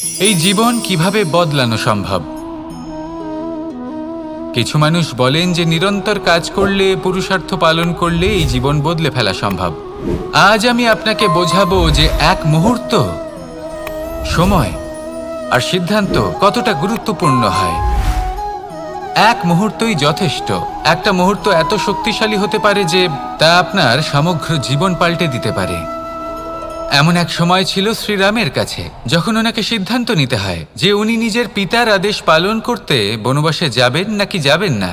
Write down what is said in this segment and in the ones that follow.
এই জীবন কিভাবে বদলানো সম্ভব? কিছু মানুষ বলেন যে নিরন্তর কাজ করলে, পুরুষার্থ পালন করলে এই জীবন বদলে ফেলা সম্ভব। আজ আমি আপনাকে বোঝাবো যে এক মুহূর্ত, সময় আর সিদ্ধান্ত কতটা গুরুত্বপূর্ণ হয়। এক মুহূর্তই যথেষ্ট। একটা মুহূর্ত এত শক্তিশালী হতে পারে যে তা আপনার সমগ্র জীবন পাল্টে দিতে পারে। এমন এক সময় ছিল শ্রীরামের কাছে, যখন ওনাকে সিদ্ধান্ত নিতে হয় যে উনি নিজের পিতার আদেশ পালন করতে বনবাসে যাবেন নাকি যাবেন না।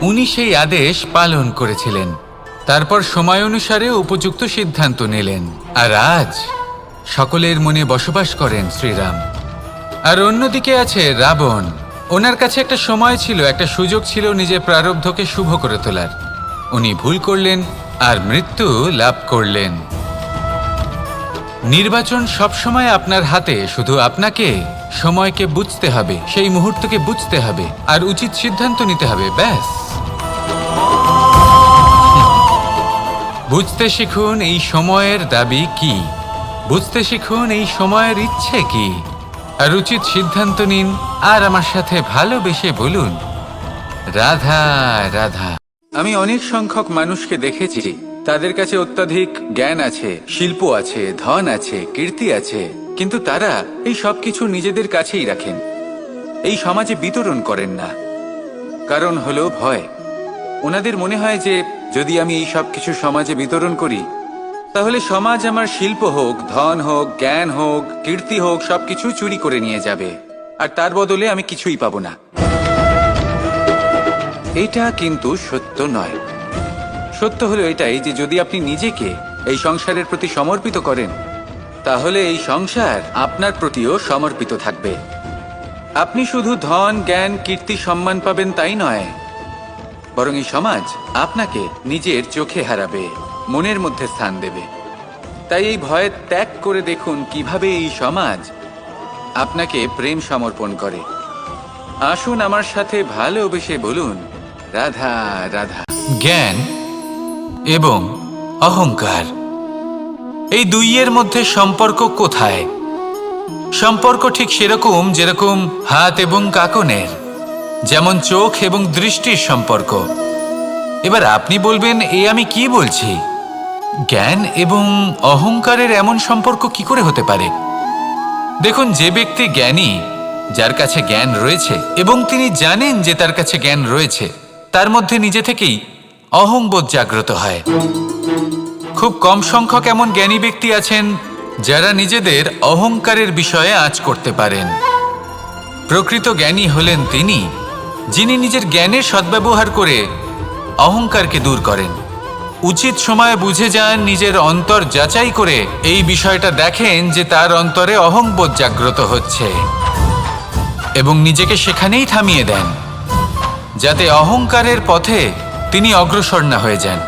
উনি সেই আদেশ পালন করেছিলেন। তারপর সময় অনুসারে উপযুক্ত সিদ্ধান্ত নিলেন। আর আজ সকলের মনে বসবাস করেন শ্রীরাম। আর অন্যদিকে আছে রাবণ। ওনার কাছে একটা সময় ছিল, একটা সুযোগ ছিল নিজের প্রারব্ধকে শুভ করে তোলার। উনি ভুল করলেন আর মৃত্যু লাভ করলেন। নির্বাচন সবসময় আপনার হাতে, শুধু আপনাকে সময়কে বুঝতে হবে, সেই মুহূর্তকে বুঝতে হবে আর উচিত সিদ্ধান্ত নিতে হবে, ব্যাস। বুঝতে শিখুন এই সময়ের দাবি কি, বুঝতে শিখুন এই সময়ের ইচ্ছে কি, আর উচিত সিদ্ধান্ত নিন। আর আমার সাথে ভালোবেসে বলুন, রাধা রাধা। আমি অনেক সংখ্যক মানুষকে দেখেছি, তাদের কাছে অত্যাধিক জ্ঞান আছে, শিল্প আছে, ধন আছে, কীর্তি আছে, কিন্তু তারা এই সব কিছু নিজেদের কাছেই রাখেন, এই সমাজে বিতরণ করেন না। কারণ হলো ভয়। ওনাদের মনে হয় যে যদি আমি এই সব কিছু সমাজে বিতরণ করি, তাহলে সমাজ আমার শিল্প হোক, ধন হোক, জ্ঞান হোক, কীর্তি হোক, সবকিছু চুরি করে নিয়ে যাবে, আর তার বদলে আমি কিছুই পাবো না। এটা কিন্তু সত্য নয়। সত্য হলো এটাই যে যদি আপনি নিজেকে এই সংসারের প্রতি সমর্পিত করেন, তাহলে এই সংসার আপনার প্রতিও সমর্পিত থাকবে। আপনি শুধু ধন, জ্ঞান, কীর্তি, সম্মান পাবেন তাই নয়, বরং এই সমাজ আপনাকে নিজের চোখে হারাবে, মনের মধ্যে স্থান দেবে। তাই এই ভয় ত্যাগ করে দেখুন কিভাবে এই সমাজ আপনাকে প্রেম সমর্পণ করে। আসুন আমার সাথে ভালোবেসে বলুন, রাধা রাধা। জ্ঞান এবং অহংকার, এই দুইয়ের মধ্যে সম্পর্ক কোথায়? সম্পর্ক ঠিক সেরকম যেরকম হাত এবং কাকনের, যেমন চোখ এবং দৃষ্টির সম্পর্ক। এবার আপনি বলবেন, এ আমি কি বলছি? জ্ঞান এবং অহংকারের এমন সম্পর্ক কি করে হতে পারে? দেখুন, যে ব্যক্তি জ্ঞানী, যার কাছে জ্ঞান রয়েছে এবং তিনি জানেন যে তার কাছে জ্ঞান রয়েছে, তার মধ্যে নিজে থেকেই অহংবোধ জাগ্রত হয়। খুব কম সংখ্যক এমন জ্ঞানী ব্যক্তি আছেন যারা নিজেদের অহংকারের বিষয়ে আঁচ করতে পারেন। প্রকৃত জ্ঞানী হলেন তিনি, যিনি নিজের জ্ঞানের সদ্ব্যবহার করে অহংকারকে দূর করেন। উচিত সময়ে বুঝে যান, নিজের অন্তর যাচাই করে এই বিষয়টা দেখেন যে তার অন্তরে অহংবোধ জাগ্রত হচ্ছে, এবং নিজেকে সেখানেই থামিয়ে দেন, যাতে অহংকারের পথে তিনি অগ্রসর না হয়ে যান।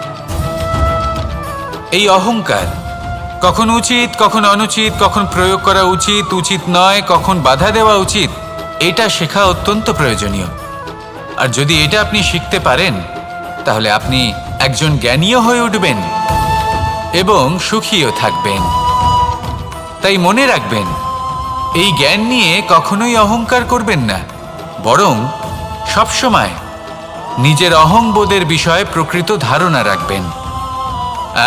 এই অহংকার কখন উচিত, কখন অনুচিত, কখন প্রয়োগ করা উচিত, উচিত নয়, কখন বাধা দেওয়া উচিত, এটা শেখা অত্যন্ত প্রয়োজনীয়। আর যদি এটা আপনি শিখতে পারেন, তাহলে আপনি একজন জ্ঞানীও হয়ে উঠবেন এবং সুখীও থাকবেন। তাই মনে রাখবেন, এই জ্ঞান নিয়ে কখনোই অহংকার করবেন না, বরং সবসময় নিজের অহংবোধের বিষয়ে প্রকৃত ধারণা রাখবেন।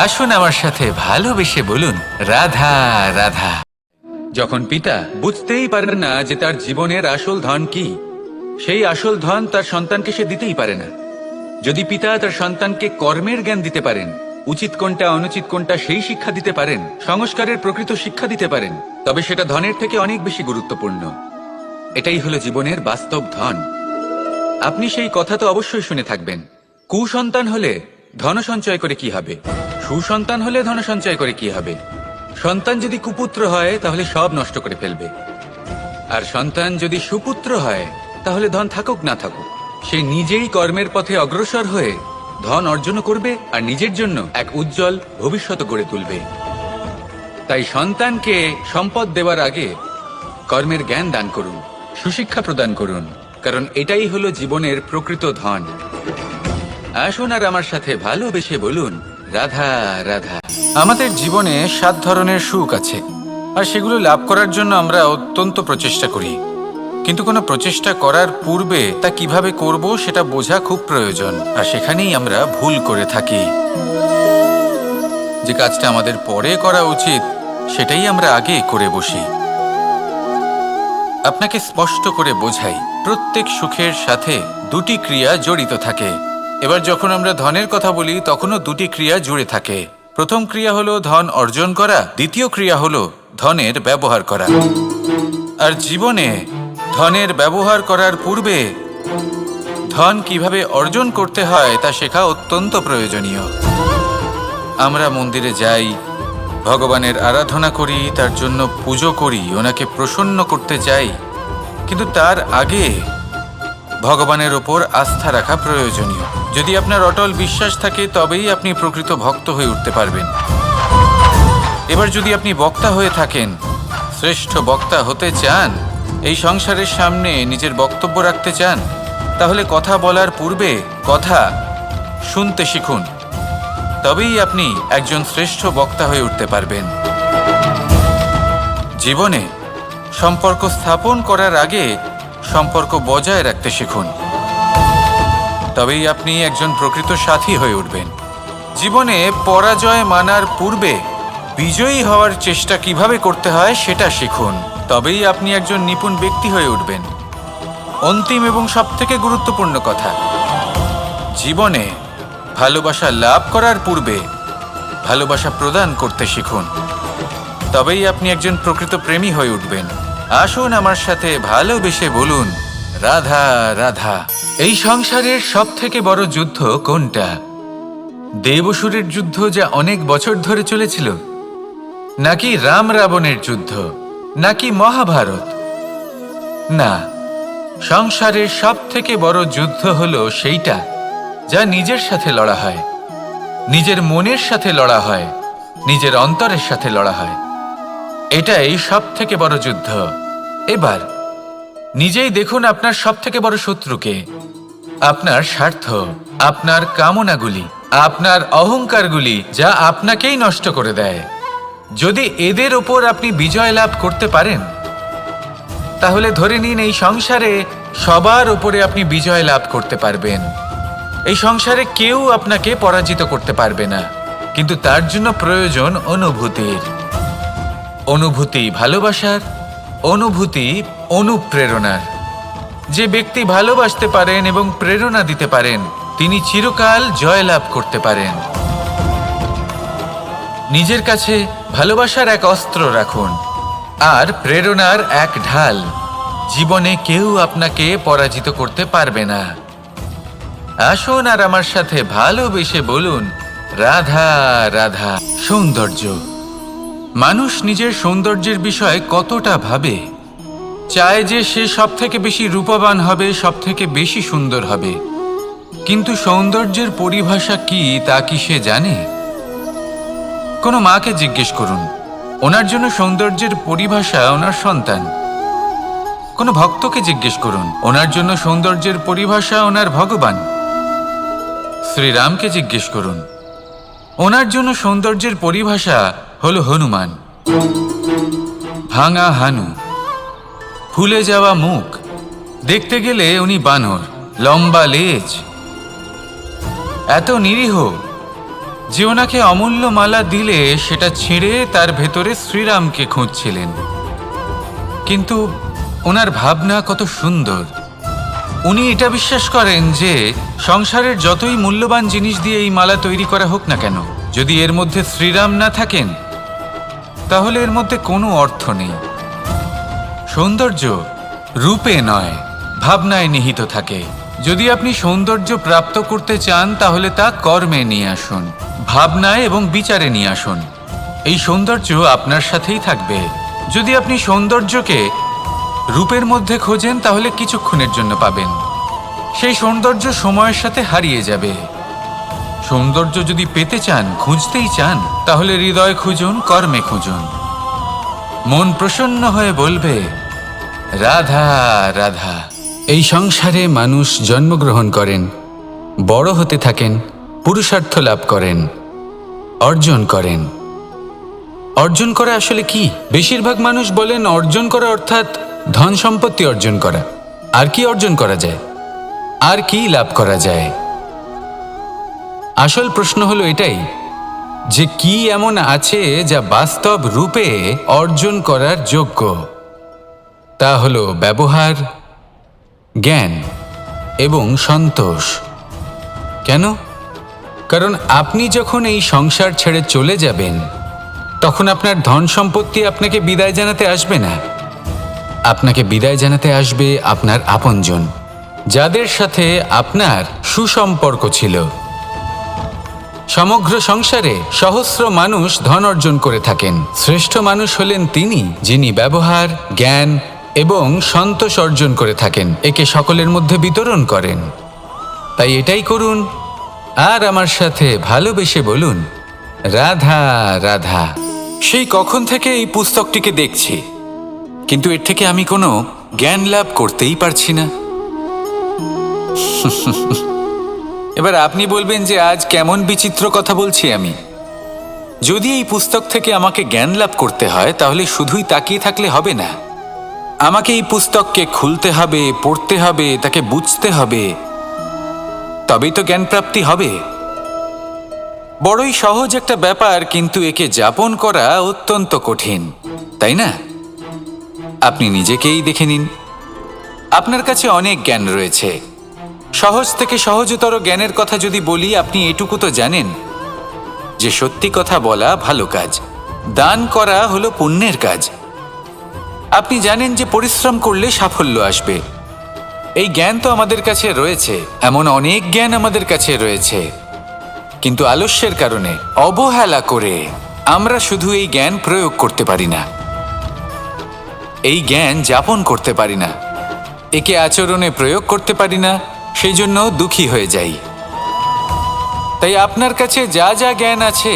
আসুন আমার সাথে ভালোবেসে বলুন, রাধা রাধা। যখন পিতা বুঝতেই পারেন না যে তার জীবনের আসল ধন কি, সেই আসল ধন তার সন্তানকে সে দিতেই পারে না। যদি পিতা তার সন্তানকে কর্মের জ্ঞান দিতে পারেন, উচিত কোনটা অনুচিত কোনটা সেই শিক্ষা দিতে পারেন, সংস্কারের প্রকৃত শিক্ষা দিতে পারেন, তবে সেটা ধনের থেকে অনেক বেশি গুরুত্বপূর্ণ। এটাই হলো জীবনের বাস্তব ধন। আপনি সেই কথা তো অবশ্যই শুনে থাকবেন, কুসন্তান হলে ধন সঞ্চয় করে কি হবে, সুসন্তান হলে ধন সঞ্চয় করে কি হবে। সন্তান যদি কুপুত্র হয় তাহলে সব নষ্ট করে ফেলবে, আর সন্তান যদি সুপুত্র হয় তাহলে ধন থাকুক না থাকুক, সে নিজেই কর্মের পথে অগ্রসর হয়ে ধন অর্জন করবে আর নিজের জন্য এক উজ্জ্বল ভবিষ্যৎ গড়ে তুলবে। তাই সন্তানকে সম্পদ দেওয়ার আগে কর্মের জ্ঞান দান করুন, সুশিক্ষা প্রদান করুন, কারণ এটাই হলো জীবনের প্রকৃত ধন। আসুন আর আমার সাথে ভালোবেসে বলুন, রাধা রাধা। আমাদের জীবনে 7 ধরনের সুখ আছে, আর সেগুলো লাভ করার জন্য আমরা অত্যন্ত প্রচেষ্টা করি, কিন্তু কোনো প্রচেষ্টা করার পূর্বে তা কিভাবে করব সেটা বোঝা খুব প্রয়োজন। আর সেখানেই আমরা ভুল করে থাকি। যে কাজটা আমাদের পরে করা উচিত সেটাই আমরা আগে করে বসি। আপনাকে স্পষ্ট করে বোঝাই, প্রত্যেক সুখের সাথে দুটি ক্রিয়া জড়িত থাকে। এবার যখন আমরা ধনের কথা বলি তখনও দুটি ক্রিয়া জুড়ে থাকে। প্রথম ক্রিয়া হলো ধন অর্জন করা, দ্বিতীয় ক্রিয়া হলো ধনের ব্যবহার করা। আর জীবনে ধনের ব্যবহার করার পূর্বে ধন কিভাবে অর্জন করতে হয় তা শেখা অত্যন্ত প্রয়োজনীয়। আমরা মন্দিরে যাই, ভগবানের আরাধনা করি, তার জন্য পুজো করি, ওনাকে প্রসন্ন করতে চাই, কিন্তু তার আগে ভগবানের ওপর আস্থা রাখা প্রয়োজনীয়। যদি আপনার অটল বিশ্বাস থাকে তবেই আপনি প্রকৃত ভক্ত হয়ে উঠতে পারবেন। এবার যদি আপনি বক্তা হয়ে থাকেন, শ্রেষ্ঠ বক্তা হতে চান, এই সংসারের সামনে নিজের বক্তব্য রাখতে চান, তাহলে কথা বলার পূর্বে কথা শুনতে শিখুন। তবেই আপনি একজন শ্রেষ্ঠ বক্তা হয়ে উঠতে পারবেন। জীবনে সম্পর্ক স্থাপন করার আগে সম্পর্ক বজায় রাখতে শিখুন। তবেই আপনি একজন প্রকৃত সাথী হয়ে উঠবেন। জীবনে পরাজয় মানার পূর্বে বিজয়ী হওয়ার চেষ্টা কিভাবে করতে হয় সেটা শিখুন। তবেই আপনি একজন নিপুণ ব্যক্তি হয়ে উঠবেন। অন্তিম এবং সবথেকে গুরুত্বপূর্ণ কথা, জীবনে ভালোবাসা লাভ করার পূর্বে ভালোবাসা প্রদান করতে শিখুন। তবেই আপনি একজন প্রকৃত প্রেমী হয়ে উঠবেন। আসুন আমার সাথে ভালোবেসে বলুন, রাধা রাধা। এই সংসারের সবথেকে বড় যুদ্ধ কোনটা? দেব-অসুরের যুদ্ধ যা অনেক বছর ধরে চলেছিল, নাকি রাম রাবণের যুদ্ধ, নাকি মহাভারত? না, সংসারের সবথেকে বড় যুদ্ধ হলো সেইটা যা নিজের সাথে লড়া হয়, নিজের মনের সাথে লড়া হয়, নিজের অন্তরের সাথে লড়া হয়। এটাই সবথেকে বড় যুদ্ধ। এবার নিজেই দেখুন আপনার সবথেকে বড় শত্রুকে। আপনার স্বার্থ, আপনার কামনাগুলি, আপনার অহংকারগুলি, যা আপনাকেই নষ্ট করে দেয়। যদি এদের ওপর আপনি বিজয় লাভ করতে পারেন, তাহলে ধরে নিন এই সংসারে সবার ওপরে আপনি বিজয় লাভ করতে পারবেন। এই সংসারে কেউ আপনাকে পরাজিত করতে পারবে না। কিন্তু তার জন্য প্রয়োজন অনুভূতির। অনুভূতি ভালোবাসার, অনুভূতি অনুপ্রেরণার। যে ব্যক্তি ভালোবাসতে পারেন এবং প্রেরণা দিতে পারেন, তিনি চিরকাল জয়লাভ করতে পারেন। নিজের কাছে ভালোবাসার এক অস্ত্র রাখুন আর প্রেরণার এক ঢাল। জীবনে কেউ আপনাকে পরাজিত করতে পারবে না। আসুন আর আমার সাথে ভালোবেসে বলুন, রাধা রাধা। সৌন্দর্য। মানুষ নিজের সৌন্দর্যের বিষয়ে কতটা ভাবে, চায় যে সে সবথেকে বেশি রূপবান হবে, সবথেকে বেশি সুন্দর হবে। কিন্তু সৌন্দর্যের পরিভাষা কি তা কি সে জানে? কোনো মাকে জিজ্ঞেস করুন, ওনার জন্য সৌন্দর্যের পরিভাষা ওনার সন্তান। কোনো ভক্তকে জিজ্ঞেস করুন, ওনার জন্য সৌন্দর্যের পরিভাষা ওনার ভগবান। শ্রীরামকে জিজ্ঞেস করুন, ওনার জন্য সৌন্দর্যের পরিভাষা হলো হনুমান। ভাঙা হানু, ফুলে যাওয়া মুখ, দেখতে গেলে উনি বানর, লম্বা লেজ, এত নিরীহ যে ওনাকে অমূল্য মালা দিলে সেটা ছিঁড়ে তার ভেতরে শ্রীরামকে খুঁজছিলেন। কিন্তু ওনার ভাবনা কত সুন্দর। উনি এটা বিশ্বাস করেন যে সংসারের যতই মূল্যবান জিনিস দিয়ে এই মালা তৈরি করা হোক না কেন, যদি এর মধ্যে শ্রীরাম না থাকেন তাহলে এর মধ্যে কোনো অর্থ নেই। সৌন্দর্য রূপে নয়, ভাবনায় নিহিত থাকে। যদি আপনি সৌন্দর্য প্রাপ্ত করতে চান তাহলে তা কর্মে নিয়ে আসুন, ভাবনায় এবং বিচারে নিয়ে আসুন। এই সৌন্দর্য আপনার সাথেই থাকবে। যদি আপনি সৌন্দর্যকে রূপের মধ্যে খোঁজেন তাহলে কিছুক্ষণের জন্য পাবেন, সেই সৌন্দর্য সময়ের সাথে হারিয়ে যাবে। সৌন্দর্য যদি পেতে চান, খুঁজতেই চান, তাহলে হৃদয় খুঁজুন, কর্মে খুঁজুন। মন প্রসন্ন হয়ে বলবে, রাধা রাধা। এই সংসারে মানুষ জন্মগ্রহণ করেন, বড় হতে থাকেন, পুরুষার্থ লাভ করেন, অর্জন করেন। অর্জন করা আসলে কি? বেশিরভাগ মানুষ বলেন অর্জন করা অর্থাৎ ধন সম্পত্তি অর্জন করা। আর কি অর্জন করা যায়? আর কি লাভ করা যায়? আসল প্রশ্ন হলো এটাই যে কি এমন আছে যা বাস্তব রূপে অর্জন করার যোগ্য। তা হলো ব্যবহার, জ্ঞান এবং সন্তোষ। কেন? কারণ আপনি যখন এই সংসার ছেড়ে চলে যাবেন তখন আপনার ধন সম্পত্তি আপনাকে বিদায় জানাতে আসবে না। আপনাকে বিদায় জানাতে আসবে আপনার আপনজন, যাদের সাথে আপনার সুসম্পর্ক ছিল। সমগ্র সংসারে সহস্র মানুষ ধন অর্জন করে থাকেন। শ্রেষ্ঠ মানুষ হলেন তিনি যিনি ব্যবহার, জ্ঞান এবং সন্তোষ অর্জন করে থাকেন, একে সকলের মধ্যে বিতরণ করেন। তাই এটাই করুন আর আমার সাথে ভালোবেসে বলুন, রাধা রাধা। সেই কখন থেকে এই পুস্তকটিকে দেখছি, কিন্তু এর থেকে আমি কোনো জ্ঞান লাভ করতেই পারছি না। এবার আপনি বলবেন যে আজ কেমন বিচিত্র কথা বলছি আমি। যদি এই পুস্তক থেকে আমাকে জ্ঞান লাভ করতে হয় তাহলে শুধুই তাকিয়ে থাকলে হবে না। আমাকে এই পুস্তককে খুলতে হবে, পড়তে হবে, তাকে বুঝতে হবে, তবেই তো জ্ঞান প্রাপ্তি হবে। বড়ই সহজ একটা ব্যাপার, কিন্তু একে যাপন করা অত্যন্ত কঠিন, তাই না? আপনি নিজেকেই দেখে নিন। আপনার কাছে অনেক জ্ঞান রয়েছে। সহজ থেকে সহজতর জ্ঞানের কথা যদি বলি, আপনি এটুকু তো জানেন যে সত্যি কথা বলা ভালো কাজ, দান করা হলো পুণ্যের কাজ। আপনি জানেন যে পরিশ্রম করলে সাফল্য আসবে। এই জ্ঞান তো আমাদের কাছে রয়েছে, এমন অনেক জ্ঞান আমাদের কাছে রয়েছে, কিন্তু আলস্যের কারণে, অবহেলা করে আমরা শুধু এই জ্ঞান প্রয়োগ করতে পারি না, এই জ্ঞান যাপন করতে পারি না, একে আচরণে প্রয়োগ করতে পারি না, সেই জন্য দুঃখী হয়ে যাই। তাই আপনার কাছে যা যা জ্ঞান আছে,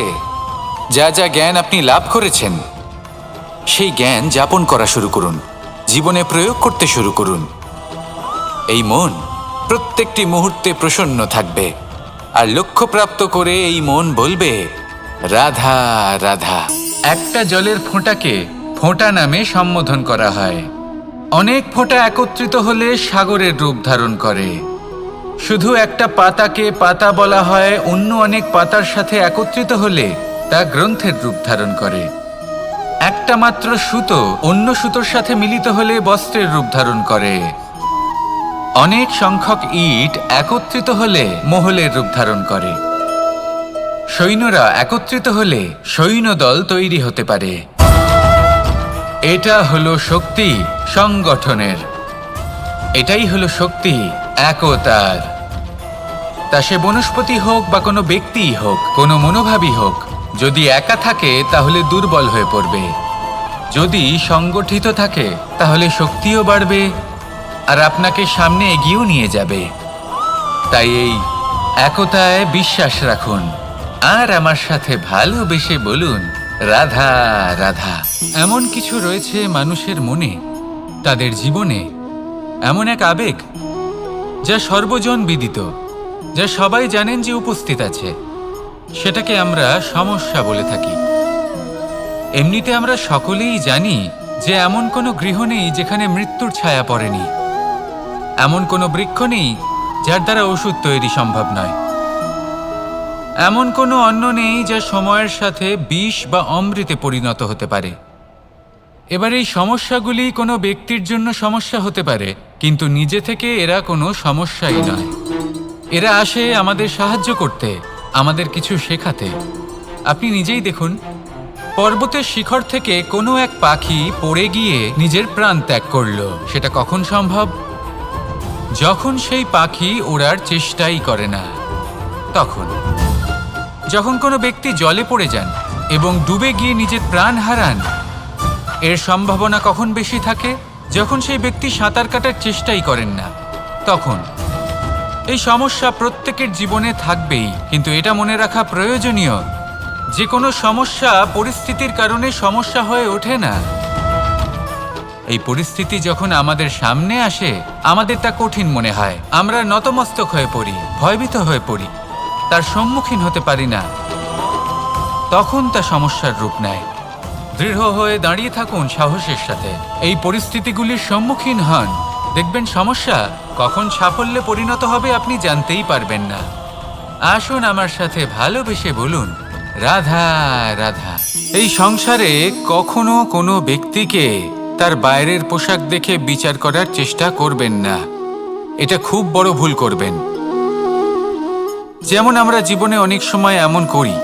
যা যা জ্ঞান আপনি লাভ করেছেন, সেই জ্ঞান যাপন করা শুরু করুন, জীবনে প্রয়োগ করতে শুরু করুন। এই মন প্রত্যেকটি মুহূর্তে প্রসন্ন থাকবে, আর লক্ষ্যপ্রাপ্ত করে এই মন বলবে, রাধা রাধা। একটা জলের ফোঁটাকে ফোঁটা নামে সম্বোধন করা হয়। অনেক ফোঁটা একত্রিত হলে সাগরের রূপ ধারণ করে। শুধু একটা পাতাকে পাতা বলা হয়, অন্য অনেক পাতার সাথে একত্রিত হলে তা গ্রন্থের রূপ ধারণ করে। একটা মাত্র সুতো অন্য সুতোর সাথে মিলিত হলে বস্ত্রের রূপ ধারণ করে। অনেক সংখ্যক ইট একত্রিত হলে মহলের রূপ ধারণ করে। সৈন্যরা একত্রিত হলে সৈন্যদল তৈরি হতে পারে। এটা হলো শক্তি সংগঠনের, এটাই হলো শক্তি একতার। তা সে বনস্পতি হোক বা কোনো ব্যক্তিই হোক, কোনো মনোভাবই হোক, যদি একা থাকে তাহলে দুর্বল হয়ে পড়বে। যদি সংগঠিত থাকে তাহলে শক্তিও বাড়বে আর আপনাকে সামনে এগিয়েও নিয়ে যাবে। তাই এই একতায় বিশ্বাস রাখুন আর আমার সাথে ভালোবেসে বলুন, রাধা রাধা। এমন কিছু রয়েছে মানুষের মনে, তাদের জীবনে এমন এক আবেগ যা সর্বজন বিদিত, যা সবাই জানেন যে উপস্থিত আছে। সেটাকে আমরা সমস্যা বলে থাকি। এমনিতে আমরা সকলেই জানি যে এমন কোনো গৃহ নেই যেখানে মৃত্যুর ছায়া পড়েনি, এমন কোনো বৃক্ষ নেই যার দ্বারা ওষুধ তৈরি সম্ভব নয়, এমন কোনো অন্ন নেই যা সময়ের সাথে বিষ বা অমৃতে পরিণত হতে পারে। এবার এই সমস্যাগুলি কোনো ব্যক্তির জন্য সমস্যা হতে পারে, কিন্তু নিজে থেকে এরা কোনো সমস্যাই নয়। এরা আসে আমাদের সাহায্য করতে, আমাদের কিছু শেখাতে। আপনি নিজেই দেখুন, পর্বতের শিখর থেকে কোনো এক পাখি পড়ে গিয়ে নিজের প্রাণ ত্যাগ করলো। সেটা কখন সম্ভব? যখন সেই পাখি ওড়ার চেষ্টাই করে না। তখন যখন কোনো ব্যক্তি জলে পড়ে যান এবং ডুবে গিয়ে নিজের প্রাণ হারান, এর সম্ভাবনা কখন বেশি থাকে? যখন সেই ব্যক্তি সাঁতার কাটার চেষ্টাই করেন না। তখন এই সমস্যা প্রত্যেকের জীবনে থাকবেই, কিন্তু এটা মনে রাখা প্রয়োজনীয় যে কোনো সমস্যা পরিস্থিতির কারণে সমস্যা হয়ে ওঠে না। এই পরিস্থিতি যখন আমাদের সামনে আসে, আমাদের তা কঠিন মনে হয়, আমরা নতমস্তক হয়ে পড়ি, ভয়ভীত হয়ে পড়ি, তার সম্মুখীন হতে পারি না। তখন তা সমস্যার রূপ নেয়। দৃঢ় হয়ে দাঁড়িয়ে থাকুন সাহসের সাথে। এই পরিস্থিতিগুলির সম্মুখীন হন, দেখবেন সমস্যা কখন সাফল্যে পরিণত হবে আপনি জানতেই পারবেন না। আসুন আমার সাথে ভালোবেসে বলুন, রাধা রাধা। এই সংসারে কখনো কোনো ব্যক্তিকে তার বাইরের পোশাক দেখে বিচার করার চেষ্টা করবেন না, এটা খুব বড় ভুল করবেন। যেমন আমরা জীবনে অনেক সময় এমন করি,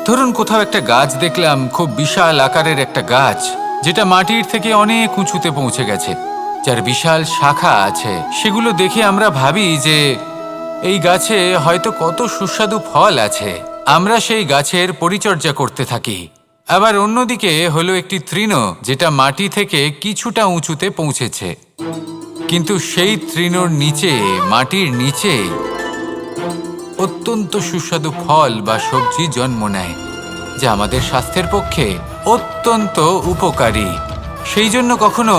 ধরুন কোথাও একটা গাছ দেখলাম, খুব বিশাল আকারের একটা গাছ, যেটা মাটির থেকে অনেক উঁচুতে পৌঁছে গেছে, যার বিশাল শাখা আছে। সেগুলো দেখে আমরা ভাবি যে এই গাছে হয়তো কত সুস্বাদু ফল আছে, আমরা সেই গাছের পরিচর্যা করতে থাকি। আবার অন্যদিকে হলো একটি তৃণ, যেটা মাটি থেকে কিছুটা উঁচুতে পৌঁছেছে, কিন্তু সেই তৃণর নিচে, মাটির নিচে অত্যন্ত সুস্বাদু ফল বা সবজি জন্ম নেয়, যা আমাদের স্বাস্থ্যের পক্ষে অত্যন্ত উপকারী। সেই জন্য কখনো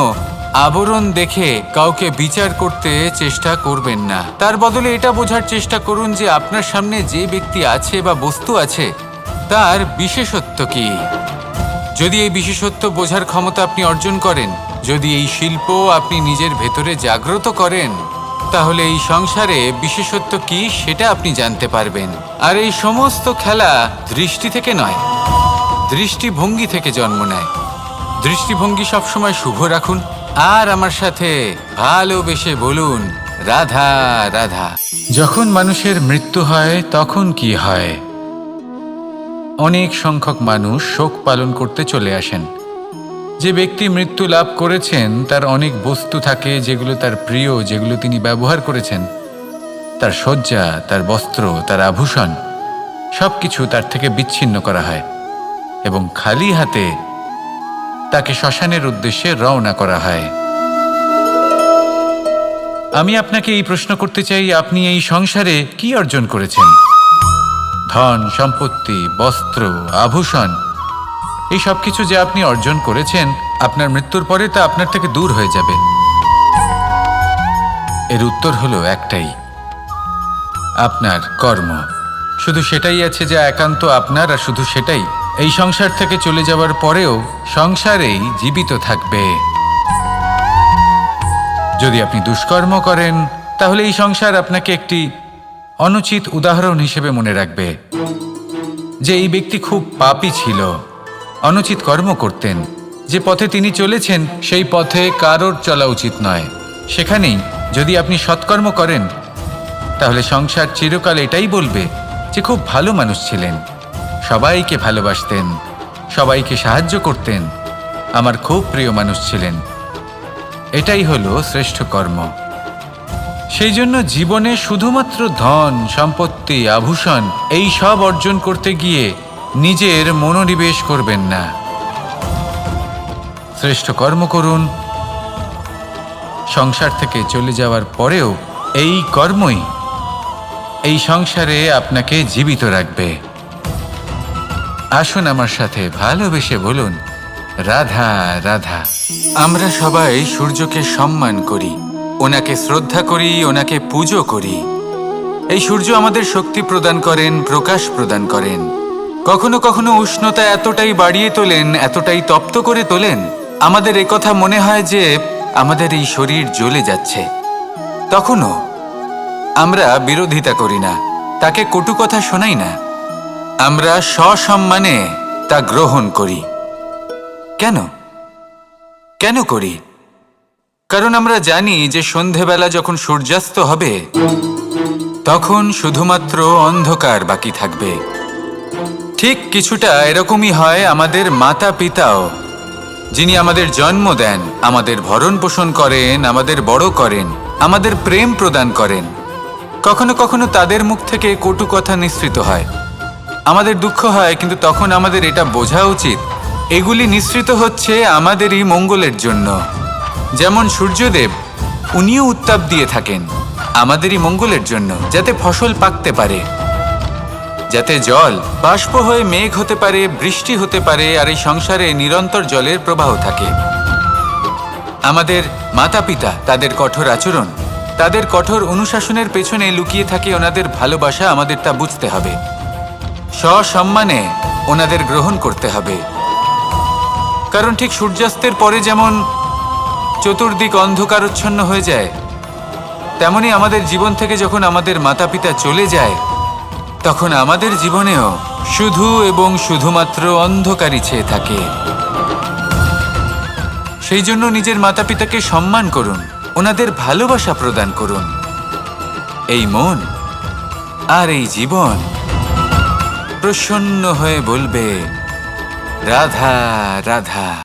আবরণ দেখে কাউকে বিচার করতে চেষ্টা করবেন না। তার বদলে এটা বোঝার চেষ্টা করুন যে আপনার সামনে যে ব্যক্তি আছে বা বস্তু আছে তার বিশেষত্ব কি। যদি এই বিশেষত্ব বোঝার ক্ষমতা আপনি অর্জন করেন, যদি এই শিল্প আপনি নিজের ভেতরে জাগ্রত করেন, তাহলে এই সংসারে বিশেষত্ব কি সেটা আপনি জানতে পারবেন। আর এই সমস্ত খেলা দৃষ্টি থেকে নয়, দৃষ্টিভঙ্গি থেকে জন্ম নেয়। দৃষ্টিভঙ্গি সবসময় শুভ রাখুন আর আমার সাথে ভালোবেসে বলুন, রাধা রাধা। যখন মানুষের মৃত্যু হয় তখন কি হয়? অনেক সংখ্যক মানুষ শোক পালন করতে চলে আসেন। যে ব্যক্তি মৃত্যু লাভ করেছেন তার অনেক বস্তু থাকে যেগুলো তার প্রিয়, যেগুলো তিনি ব্যবহার করেছেন, তার শয্যা, তার বস্ত্র, তার আভূষণ, সবকিছু তার থেকে বিচ্ছিন্ন করা হয় এবং খালি হাতে তাকে শ্মশানের উদ্দেশ্যে রওনা করা হয়। আমি আপনাকে এই প্রশ্ন করতে চাই, আপনি এই সংসারে কি অর্জন করেছেন? ধন সম্পত্তি, বস্ত্র, আভূষণ, এই সব কিছু যে আপনি অর্জন করেছেন, আপনার মৃত্যুর পরে তা আপনার থেকে দূর হয়ে যাবে। এর উত্তর হলো একটাই, আপনার কর্ম। শুধু সেটাই আছে যা একান্ত আপনার, আর শুধু সেটাই এই সংসার থেকে চলে যাওয়ার পরেও সংসারেই জীবিত থাকবে। যদি আপনি দুষ্কর্ম করেন, তাহলে এই সংসার আপনাকে একটি অনুচিত উদাহরণ হিসেবে মনে রাখবে যে এই ব্যক্তি খুব পাপী ছিল, অনুচিত কর্ম করতেন। যে পথে তিনি চলেছেন সেই পথে কারোর চলা উচিত নয়। সেখানেই যদি আপনি সৎকর্ম করেন, তাহলে সংসার চিরকাল এটাই বলবে যে খুব ভালো মানুষ ছিলেন, সবাইকে ভালোবাসতেন, সবাইকে সাহায্য করতেন, আমার খুব প্রিয় মানুষ ছিলেন। এটাই হলো শ্রেষ্ঠ কর্ম। সেই জন্য জীবনে শুধুমাত্র ধন সম্পত্তি, আভূষণ, এই সব অর্জন করতে গিয়ে নিজের মনোনিবেশ করবেন না। শ্রেষ্ঠ কর্ম করুন। সংসার থেকে চলে যাওয়ার পরেও এই কর্মই এই সংসারে আপনাকে জীবিত রাখবে। আসুন আমার সাথে ভালোবেসে বলুন, রাধা রাধা। আমরা সবাই সূর্যকে সম্মান করি, ওনাকে শ্রদ্ধা করি, ওনাকে পুজো করি। এই সূর্য আমাদের শক্তি প্রদান করেন, প্রকাশ প্রদান করেন। কখনো কখনো উষ্ণতা এতটাই বাড়িয়ে তোলেন, এতটাই তপ্ত করে তোলেন, আমাদের একথা মনে হয় যে আমাদের এই শরীর জ্বলে যাচ্ছে। তখনও আমরা বিরোধিতা করি না, তাকে কটু কথা শোনাই না, আমরা সসম্মানে তা গ্রহণ করি। কেন কেন করি? কারণ আমরা জানি যে সন্ধেবেলা যখন সূর্যাস্ত হবে তখন শুধুমাত্র অন্ধকার বাকি থাকবে। ঠিক কিছুটা এরকমই হয় আমাদের মাতা পিতাও, যিনি আমাদের জন্ম দেন, আমাদের ভরণ পোষণ করেন, আমাদের বড় করেন, আমাদের প্রেম প্রদান করেন। কখনো কখনো তাদের মুখ থেকে কটু কথা নিঃসৃত হয়, আমাদের দুঃখ হয়, কিন্তু তখন আমাদের এটা বোঝা উচিত এগুলি নিঃসৃত হচ্ছে আমাদেরই মঙ্গলের জন্য। যেমন সূর্যদেব, উনিও উত্তাপ দিয়ে থাকেন আমাদেরই মঙ্গলের জন্য, যাতে ফসল পাকতে পারে, যাতে জল বাষ্প হয়ে মেঘ হতে পারে, বৃষ্টি হতে পারে, আর এই সংসারে নিরন্তর জলের প্রবাহ থাকে। আমাদের মাতা পিতা, তাদের কঠোর আচরণ, তাদের কঠোর অনুশাসনের পেছনে লুকিয়ে থাকে ওনাদের ভালোবাসা, আমাদের তা বুঝতে হবে। সসম্মানে ওনাদের গ্রহণ করতে হবে। কারণ ঠিক সূর্যাস্তের পরে যেমন চতুর্দিক অন্ধকারচ্ছন্ন হয়ে যায়, তেমনি আমাদের জীবন থেকে যখন আমাদের মাতা পিতা চলে যায়, তখন আমাদের জীবনেও শুধু এবং শুধুমাত্র অন্ধকারই ছেয়ে থাকে। সেই জন্য নিজের মাতা পিতাকে সম্মান করুন, ওনাদের ভালোবাসা প্রদান করুন। এই মন আর এই জীবন প্রসন্ন হয়ে বলবে, রাধা রাধা।